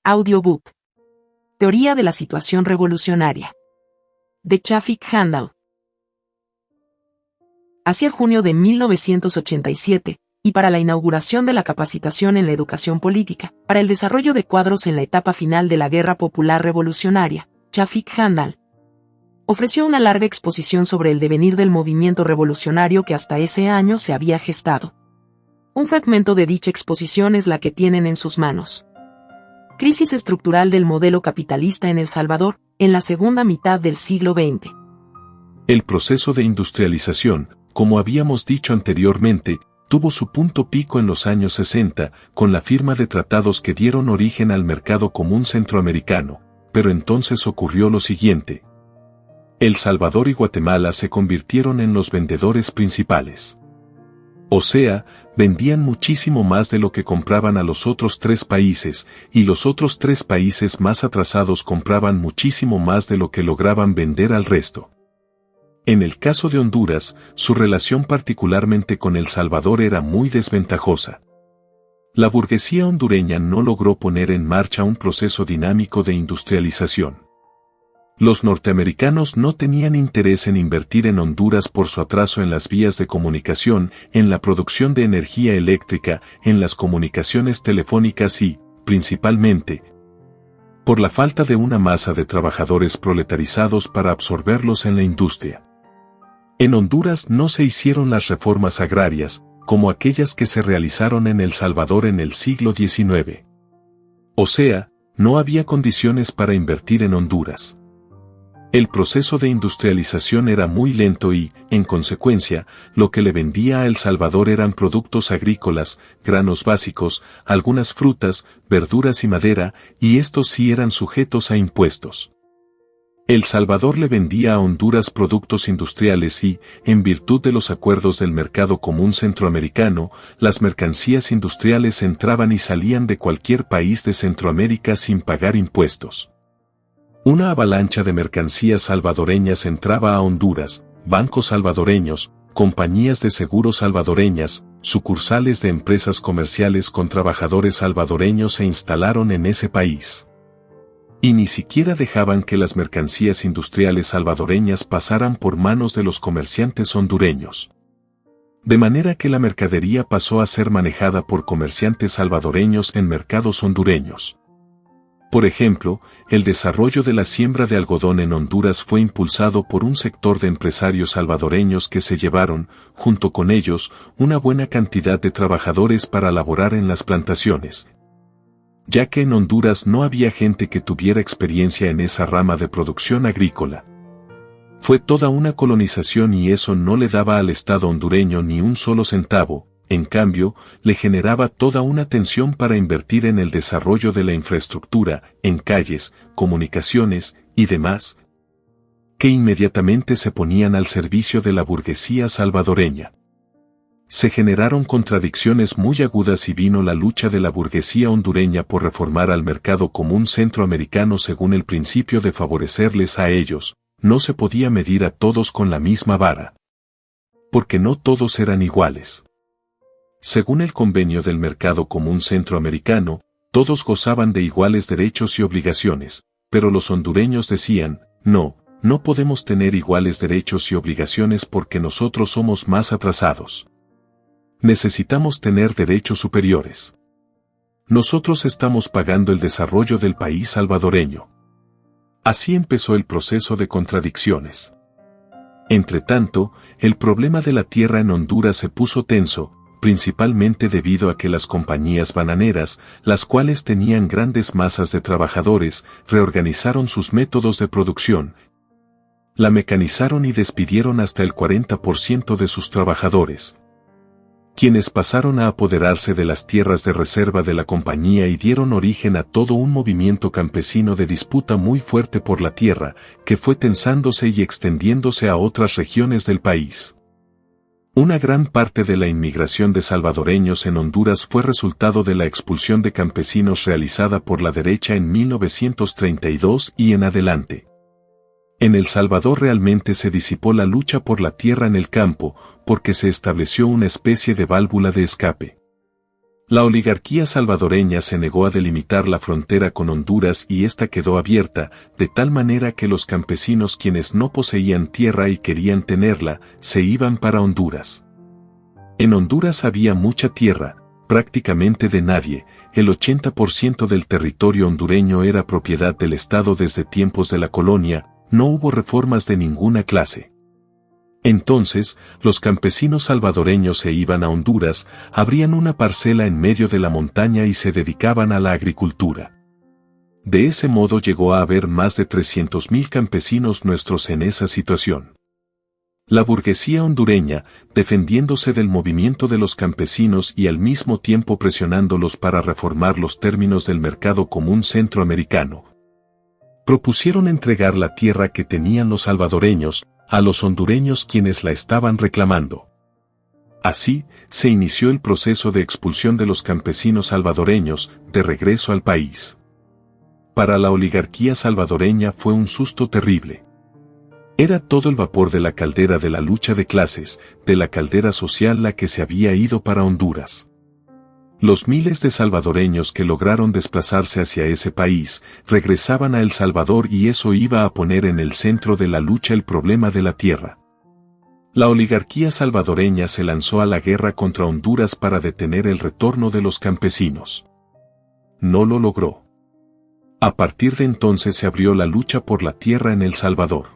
Audiobook. Teoría de la situación revolucionaria. De Shafik Handal. Hacia junio de 1987, y para la inauguración de la capacitación en la educación política, para el desarrollo de cuadros en la etapa final de la Guerra Popular Revolucionaria, Shafik Handal ofreció una larga exposición sobre el devenir del movimiento revolucionario que hasta ese año se había gestado. Un fragmento de dicha exposición es la que tienen en sus manos. Crisis estructural del modelo capitalista en El Salvador, en la segunda mitad del siglo XX. El proceso de industrialización, como habíamos dicho anteriormente, tuvo su punto pico en los años 60, con la firma de tratados que dieron origen al mercado común centroamericano, pero entonces ocurrió lo siguiente. El Salvador y Guatemala se convirtieron en los vendedores principales. O sea, vendían muchísimo más de lo que compraban a los otros tres países, y los otros tres países más atrasados compraban muchísimo más de lo que lograban vender al resto. En el caso de Honduras, su relación particularmente con El Salvador era muy desventajosa. La burguesía hondureña no logró poner en marcha un proceso dinámico de industrialización. Los norteamericanos no tenían interés en invertir en Honduras por su atraso en las vías de comunicación, en la producción de energía eléctrica, en las comunicaciones telefónicas y, principalmente, por la falta de una masa de trabajadores proletarizados para absorberlos en la industria. En Honduras no se hicieron las reformas agrarias, como aquellas que se realizaron en El Salvador en el siglo XIX. O sea, no había condiciones para invertir en Honduras. El proceso de industrialización era muy lento y, en consecuencia, lo que le vendía a El Salvador eran productos agrícolas, granos básicos, algunas frutas, verduras y madera, y estos sí eran sujetos a impuestos. El Salvador le vendía a Honduras productos industriales y, en virtud de los acuerdos del mercado común centroamericano, las mercancías industriales entraban y salían de cualquier país de Centroamérica sin pagar impuestos. Una avalancha de mercancías salvadoreñas entraba a Honduras, bancos salvadoreños, compañías de seguros salvadoreñas, sucursales de empresas comerciales con trabajadores salvadoreños se instalaron en ese país. Y ni siquiera dejaban que las mercancías industriales salvadoreñas pasaran por manos de los comerciantes hondureños. De manera que la mercadería pasó a ser manejada por comerciantes salvadoreños en mercados hondureños. Por ejemplo, el desarrollo de la siembra de algodón en Honduras fue impulsado por un sector de empresarios salvadoreños que se llevaron, junto con ellos, una buena cantidad de trabajadores para laborar en las plantaciones. Ya que en Honduras no había gente que tuviera experiencia en esa rama de producción agrícola. Fue toda una colonización y eso no le daba al Estado hondureño ni un solo centavo. En cambio, le generaba toda una tensión para invertir en el desarrollo de la infraestructura, en calles, comunicaciones y demás, que inmediatamente se ponían al servicio de la burguesía salvadoreña. Se generaron contradicciones muy agudas y vino la lucha de la burguesía hondureña por reformar al mercado común centroamericano según el principio de favorecerles a ellos. No se podía medir a todos con la misma vara. Porque no todos eran iguales. Según el convenio del mercado común centroamericano, todos gozaban de iguales derechos y obligaciones, pero los hondureños decían, no podemos tener iguales derechos y obligaciones porque nosotros somos más atrasados. Necesitamos tener derechos superiores. Nosotros estamos pagando el desarrollo del país salvadoreño. Así empezó el proceso de contradicciones. Entretanto, el problema de la tierra en Honduras se puso tenso, principalmente debido a que las compañías bananeras, las cuales tenían grandes masas de trabajadores, reorganizaron sus métodos de producción. La mecanizaron y despidieron hasta el 40% de sus trabajadores, quienes pasaron a apoderarse de las tierras de reserva de la compañía y dieron origen a todo un movimiento campesino de disputa muy fuerte por la tierra, que fue tensándose y extendiéndose a otras regiones del país. Una gran parte de la inmigración de salvadoreños en Honduras fue resultado de la expulsión de campesinos realizada por la derecha en 1932 y en adelante. En El Salvador realmente se disipó la lucha por la tierra en el campo, porque se estableció una especie de válvula de escape. La oligarquía salvadoreña se negó a delimitar la frontera con Honduras y esta quedó abierta, de tal manera que los campesinos quienes no poseían tierra y querían tenerla, se iban para Honduras. En Honduras había mucha tierra, prácticamente de nadie, el 80% del territorio hondureño era propiedad del Estado desde tiempos de la colonia, no hubo reformas de ninguna clase. Entonces, los campesinos salvadoreños se iban a Honduras, abrían una parcela en medio de la montaña y se dedicaban a la agricultura. De ese modo llegó a haber más de 300.000 campesinos nuestros en esa situación. La burguesía hondureña, defendiéndose del movimiento de los campesinos y al mismo tiempo presionándolos para reformar los términos del mercado común centroamericano, propusieron entregar la tierra que tenían los salvadoreños a los hondureños quienes la estaban reclamando. Así, se inició el proceso de expulsión de los campesinos salvadoreños, de regreso al país. Para la oligarquía salvadoreña fue un susto terrible. Era todo el vapor de la caldera de la lucha de clases, de la caldera social la que se había ido para Honduras. Los miles de salvadoreños que lograron desplazarse hacia ese país, regresaban a El Salvador y eso iba a poner en el centro de la lucha el problema de la tierra. La oligarquía salvadoreña se lanzó a la guerra contra Honduras para detener el retorno de los campesinos. No lo logró. A partir de entonces se abrió la lucha por la tierra en El Salvador.